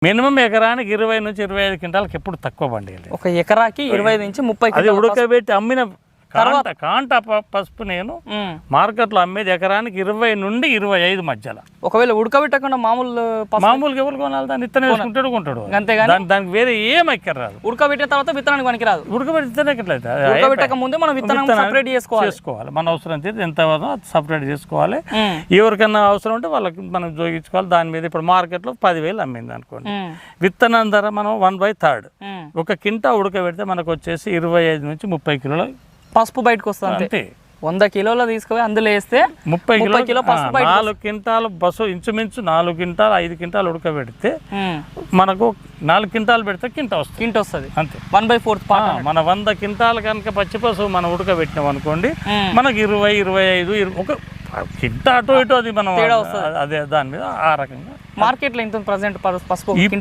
Minimum ఎకరానికి 20 నుంచి 25 క్వింటాలకు ఎప్పుడు తక్కువ పండియాలి. ఒక ఎకరాకి 25 నుంచి 30 అది ఉడకబెట్టి అమ్మిన కాంట పసుపు నేను మార్కెట్లో అమ్మేది ఎకరానికి 20 నుండి 25 మధ్యలో. ఒకవేళ ఉడకబెట్టకుండా మామూలుగా ఎవరు కొనాలి? దాన్ని విత్తనం వేసుకుంటాడు కొంటాడు, అంతేగాని దానికి వేరే ఏం ఎక్కర రాదు. ఉడకబెట్టిన తర్వాత విత్తనానికి పనికిరాదు. ఉడకబెడితేనే ఉడకబెట్టక ముందే మనం విత్తనం సెపరేట్ చేసుకోవాలి. మన అవసరం చేసి ఎంత అవసరం అది సపరేట్ చేసుకోవాలి. ఎవరికైనా అవసరం ఉంటే వాళ్ళకి మనం జోగించుకోవాలి. దాని మీద ఇప్పుడు మార్కెట్లో 10,000 అమ్మింది అనుకోండి, విత్తనం ధర మనం 1/3 ఒక కింటా ఉడకబెడితే మనకు వచ్చేసి 25 నుంచి 30 కిలోల పసుపు బయటకు వస్తుంది. అంతే 100 కిలోలు తీసుకుపోయి అందులో వేస్తే 30 కిలో పసుపు. 4 క్వింటాలు బస్సు ఇంచుమించు 4 క్వింటాలు 5 క్వింటాలు ఉడకబెడితే మనకు 4 క్వింటాలు పెడితే కింట వస్తుంది అంతే. 1/4 మన 100 క్వింటాలు కనుక పచ్చి పసుపు మనం ఉడకబెట్టినాం అనుకోండి, మనకు 20-25 ఒక కింట అటు ఇటు అది మనం అదే దాని మీద ఆ రకంగా మార్కెట్లో ఎంత ప్రజెంట్ పసుపు